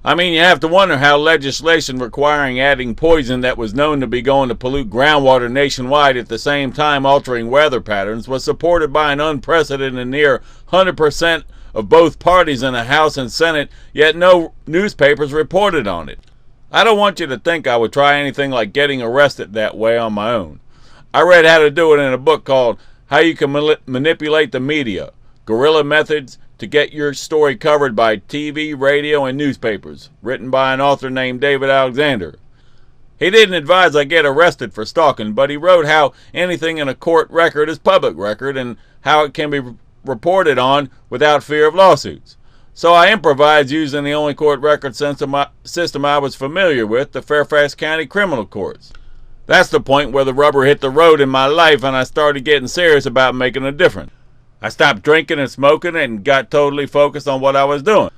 I mean, you have to wonder how legislation requiring adding poison that was known to be going to pollute groundwater nationwide at the same time altering weather patterns was supported by an unprecedented near 100% of both parties in the House and Senate, yet no newspapers reported on it. I don't want you to think I would try anything like getting arrested that way on my own. I read how to do it in a book called How You Can Manipulate the Media, Guerrilla Methods to Get Your Story Covered by TV, Radio, and Newspapers, written by an author named David Alexander. He didn't advise I get arrested for stalking, but he wrote how anything in a court record is public record and how it can be reported on without fear of lawsuits. So I improvised using the only court record system I was familiar with, the Fairfax County Criminal Courts. That's the point where the rubber hit the road in my life and I started getting serious about making a difference. I stopped drinking and smoking and got totally focused on what I was doing.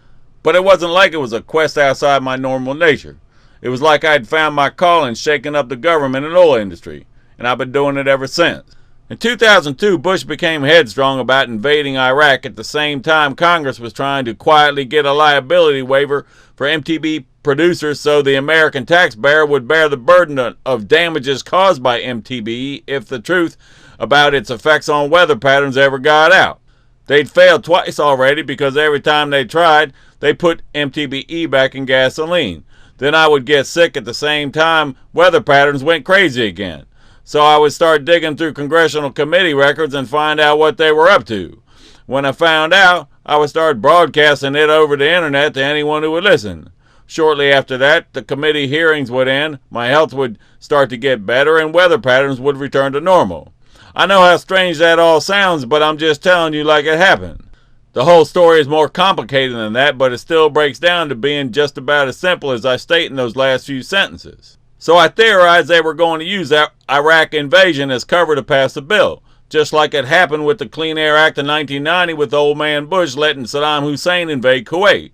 But it wasn't like it was a quest outside my normal nature. It was like I'd found my calling shaking up the government and oil industry, and I've been doing it ever since. In 2002, Bush became headstrong about invading Iraq at the same time Congress was trying to quietly get a liability waiver for MTBE producers so the American taxpayer would bear the burden of damages caused by MTBE if the truth about its effects on weather patterns ever got out. They'd failed twice already because every time they tried, they put MTBE back in gasoline. Then I would get sick at the same time weather patterns went crazy again. So I would start digging through congressional committee records and find out what they were up to. When I found out, I would start broadcasting it over the internet to anyone who would listen. Shortly after that, the committee hearings would end, my health would start to get better, and weather patterns would return to normal. I know how strange that all sounds, but I'm just telling you like it happened. The whole story is more complicated than that, but it still breaks down to being just about as simple as I state in those last few sentences. So I theorized they were going to use that Iraq invasion as cover to pass the bill, just like it happened with the Clean Air Act of 1990 with old man Bush letting Saddam Hussein invade Kuwait.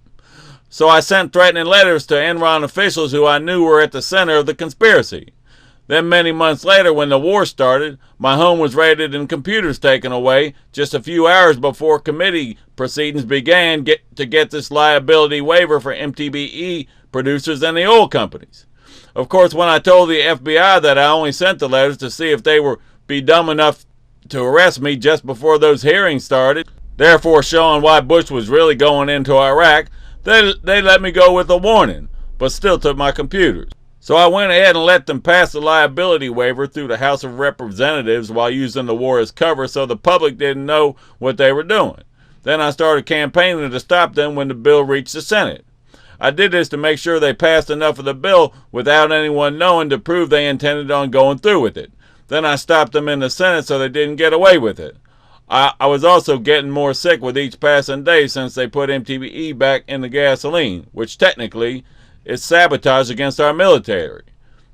So I sent threatening letters to Enron officials who I knew were at the center of the conspiracy. Then many months later, when the war started, my home was raided and computers taken away just a few hours before committee proceedings began to get this liability waiver for MTBE producers and the oil companies. Of course, when I told the FBI that I only sent the letters to see if they would be dumb enough to arrest me just before those hearings started, therefore showing why Bush was really going into Iraq, they let me go with a warning, but still took my computers. So I went ahead and let them pass the liability waiver through the House of Representatives while using the war as cover so the public didn't know what they were doing. Then I started campaigning to stop them when the bill reached the Senate. I did this to make sure they passed enough of the bill without anyone knowing to prove they intended on going through with it. Then I stopped them in the Senate so they didn't get away with it. I was also getting more sick with each passing day since they put MTBE back in the gasoline, which technically is sabotage against our military.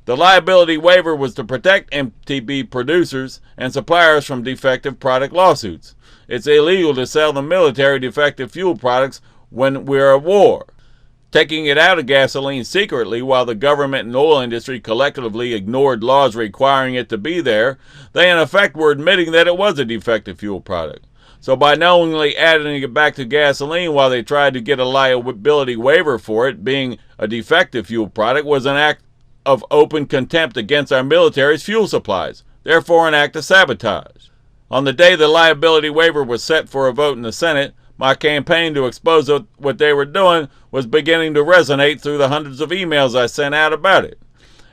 The liability waiver was to protect MTBE producers and suppliers from defective product lawsuits. It's illegal to sell the military defective fuel products when we're at war. Taking it out of gasoline secretly while the government and oil industry collectively ignored laws requiring it to be there, they in effect were admitting that it was a defective fuel product. So by knowingly adding it back to gasoline while they tried to get a liability waiver for it being a defective fuel product was an act of open contempt against our military's fuel supplies, therefore an act of sabotage. On the day the liability waiver was set for a vote in the Senate, my campaign to expose what they were doing was beginning to resonate through the hundreds of emails I sent out about it.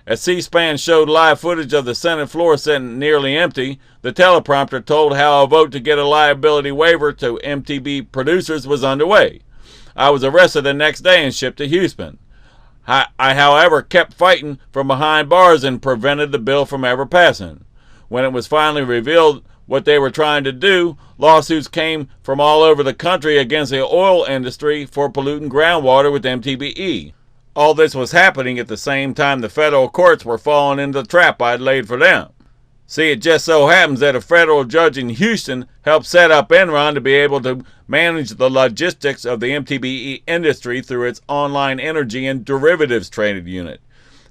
As C-SPAN showed live footage of the Senate floor sitting nearly empty, the teleprompter told how a vote to get a liability waiver to MTBE producers was underway. I was arrested the next day and shipped to Houston. I, however, kept fighting from behind bars and prevented the bill from ever passing. When it was finally revealed what they were trying to do, lawsuits came from all over the country against the oil industry for polluting groundwater with MTBE. All this was happening at the same time the federal courts were falling into the trap I'd laid for them. See, it just so happens that a federal judge in Houston helped set up Enron to be able to manage the logistics of the MTBE industry through its online energy and derivatives traded unit.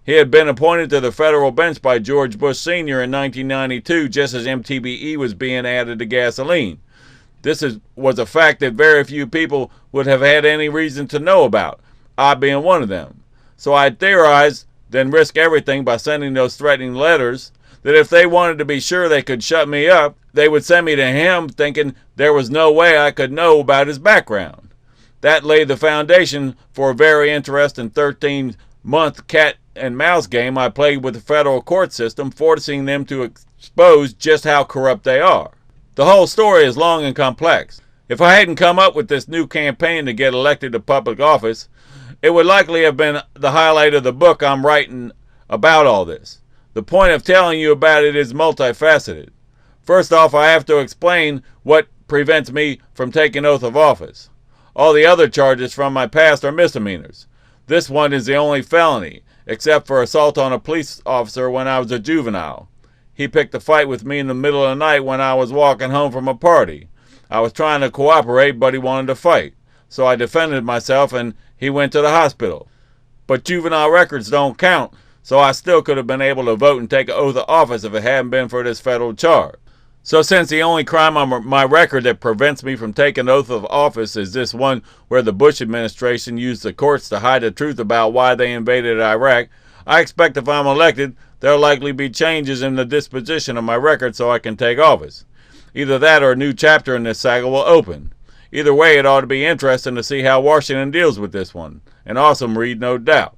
He had been appointed to the federal bench by George Bush Sr. in 1992 just as MTBE was being added to gasoline. This was a fact that very few people would have had any reason to know about. I being one of them. So I theorized, then risk everything by sending those threatening letters, that if they wanted to be sure they could shut me up, they would send me to him, thinking there was no way I could know about his background. That laid the foundation for a very interesting 13-month cat and mouse game I played with the federal court system, forcing them to expose just how corrupt they are. The whole story is long and complex. If I hadn't come up with this new campaign to get elected to public office, it would likely have been the highlight of the book I'm writing about all this. The point of telling you about it is multifaceted. First off, I have to explain what prevents me from taking oath of office. All the other charges from my past are misdemeanors. This one is the only felony, except for assault on a police officer when I was a juvenile. He picked a fight with me in the middle of the night when I was walking home from a party. I was trying to cooperate, but he wanted to fight. So I defended myself and he went to the hospital. But juvenile records don't count, so I still could have been able to vote and take an oath of office if it hadn't been for this federal charge. So since the only crime on my record that prevents me from taking an oath of office is this one where the Bush administration used the courts to hide the truth about why they invaded Iraq, I expect if I'm elected, there'll likely be changes in the disposition of my record so I can take office. Either that or a new chapter in this saga will open. Either way, it ought to be interesting to see how Washington deals with this one. An awesome read, no doubt.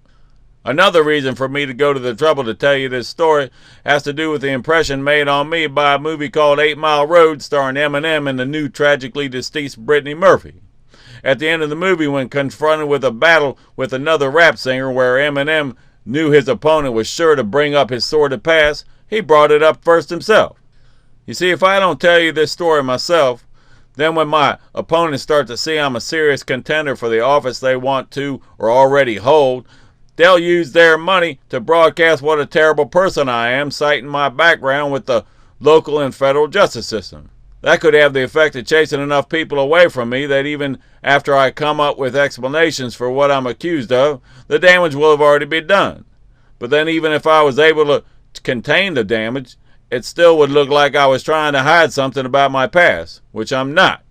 Another reason for me to go to the trouble to tell you this story has to do with the impression made on me by a movie called 8 Mile Road starring Eminem and the new tragically deceased Brittany Murphy. At the end of the movie, when confronted with a battle with another rap singer where Eminem knew his opponent was sure to bring up his sordid past, he brought it up first himself. You see, if I don't tell you this story myself, then when my opponents start to see I'm a serious contender for the office they want to or already hold, they'll use their money to broadcast what a terrible person I am, citing my background with the local and federal justice system. That could have the effect of chasing enough people away from me that even after I come up with explanations for what I'm accused of, the damage will have already been done. But then even if I was able to contain the damage, it still would look like I was trying to hide something about my past, which I'm not.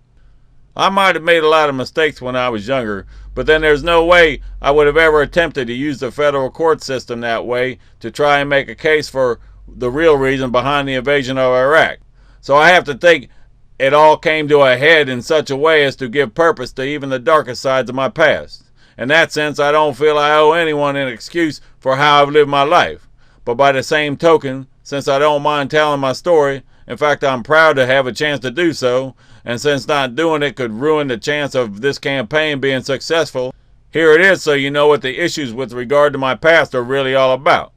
I might have made a lot of mistakes when I was younger, but then there's no way I would have ever attempted to use the federal court system that way to try and make a case for the real reason behind the invasion of Iraq. So I have to think it all came to a head in such a way as to give purpose to even the darkest sides of my past. In that sense, I don't feel I owe anyone an excuse for how I've lived my life. But by the same token, since I don't mind telling my story, in fact I'm proud to have a chance to do so, and since not doing it could ruin the chance of this campaign being successful, here it is so you know what the issues with regard to my past are really all about.